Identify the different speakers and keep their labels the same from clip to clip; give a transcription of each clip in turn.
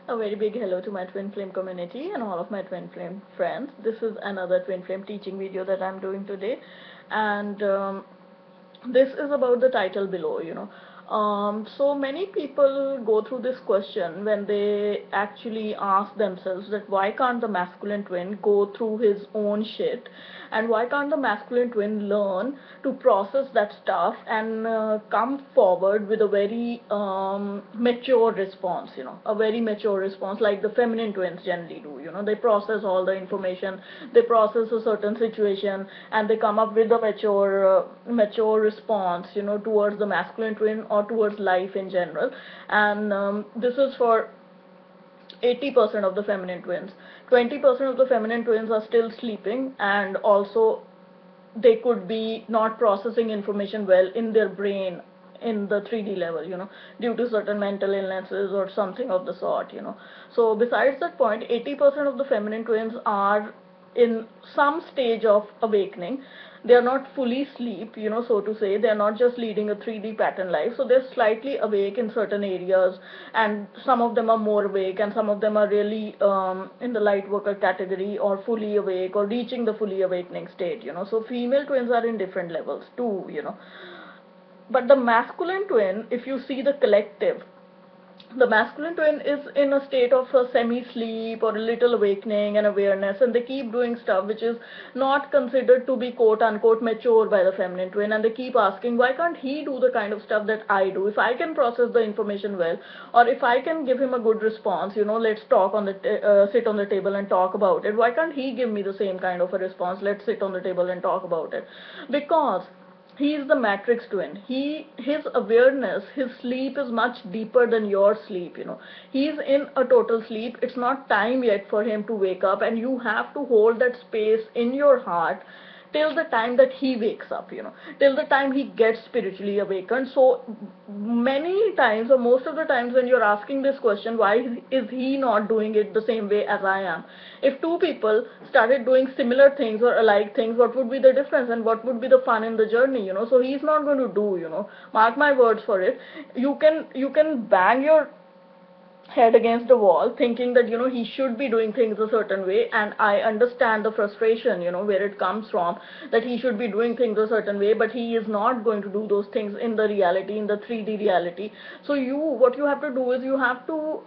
Speaker 1: A very big hello to my twin flame community and all of my twin flame friends. This is another twin flame teaching video that I'm doing today, and this is about the title below. So many people go through this question when they actually ask themselves that why can't the masculine twin go through his own shit, and why can't the masculine twin learn to process that stuff and come forward with a very mature response, a very mature response like the feminine twins generally do. They process all the information, they process a certain situation, and they come up with a mature response, towards the masculine twin or towards life in general. And this is for 80% of the feminine twins. 20% of the feminine twins are still sleeping, and also they could be not processing information well in their brain in the 3D level, due to certain mental illnesses or something of the sort. So besides that point, 80% of the feminine twins are in some stage of awakening. They are not fully asleep, so to say. They are not just leading a 3D pattern life. So they're slightly awake in certain areas, and some of them are more awake, and some of them are really in the light worker category, or fully awake, or reaching the fully awakening state. So female twins are in different levels too. But the masculine twin, if you see the collective, the masculine twin is in a state of a semi-sleep or a little awakening and awareness, and they keep doing stuff which is not considered to be quote-unquote mature by the feminine twin, and they keep asking, why can't he do the kind of stuff that I do? If I can process the information well, or if I can give him a good response, let's talk on the sit on the table and talk about it. Why can't he give me the same kind of a response? Let's sit on the table and talk about it. Because he is the matrix twin. His awareness, his sleep is much deeper than your sleep. He's in a total sleep. It's not time yet for him to wake up, and you have to hold that space in your heart till the time that he wakes up, till the time he gets spiritually awakened. So many times, or most of the times, when you're asking this question, why is he not doing it the same way as I am? If two people started doing similar things or alike things, what would be the difference, and what would be the fun in the journey? So he's not going to do, mark my words for it. You can bang your head against the wall thinking that he should be doing things a certain way, and I understand the frustration, where it comes from, that he should be doing things a certain way, but he is not going to do those things in the reality, in the 3D reality. So what you have to do is you have to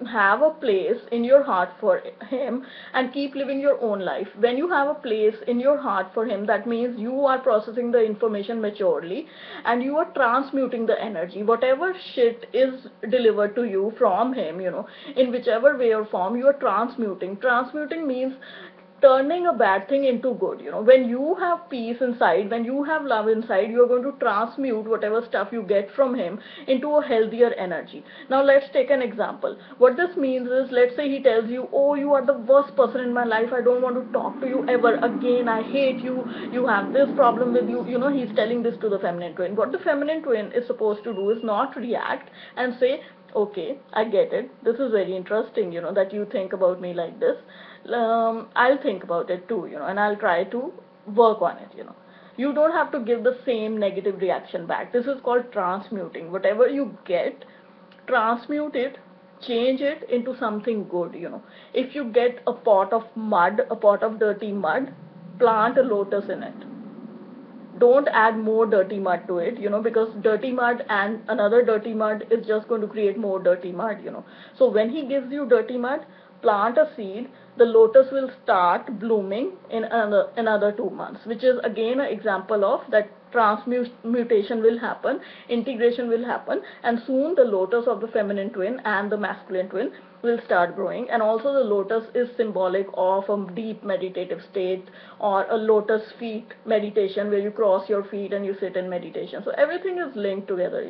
Speaker 1: have a place in your heart for him and keep living your own life. When you have a place in your heart for him, that means you are processing the information maturely, and you are transmuting the energy. Whatever shit is delivered to you from him, in whichever way or form, you are transmuting. Transmuting means turning a bad thing into good. When you have peace inside, when you have love inside, you are going to transmute whatever stuff you get from him into a healthier energy. Now let's take an example. What this means is, let's say he tells you, oh, you are the worst person in my life, I don't want to talk to you ever again, I hate you, you have this problem with you. He's telling this to the feminine twin. What the feminine twin is supposed to do is not react and say, okay, I get it, this is very interesting, that you think about me like this. I'll think about it too, and I'll try to work on it. You don't have to give the same negative reaction back. This is called transmuting. Whatever you get, transmute it, change it into something good. If you get a pot of mud, a pot of dirty mud, plant a lotus in it. Don't add more dirty mud to it, because dirty mud and another dirty mud is just going to create more dirty mud. So when he gives you dirty mud, plant a seed. The lotus will start blooming in another 2 months, which is again an example of that transmutation will happen, integration will happen, and soon the lotus of the feminine twin and the masculine twin will start growing. And also the lotus is symbolic of a deep meditative state, or a lotus feet meditation, where you cross your feet and you sit in meditation. So everything is linked together.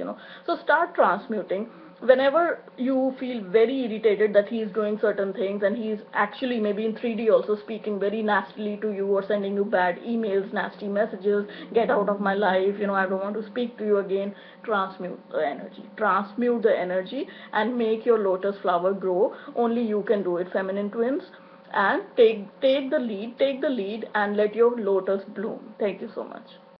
Speaker 1: So start transmuting. Whenever you feel very irritated that he is doing certain things, and he is actually maybe in 3D also speaking very nastily to you, or sending you bad emails, nasty messages, get out of my life, I don't want to speak to you again, transmute the energy. Transmute the energy and make your lotus flower grow. Only you can do it, feminine twins. And take the lead, and let your lotus bloom. Thank you so much.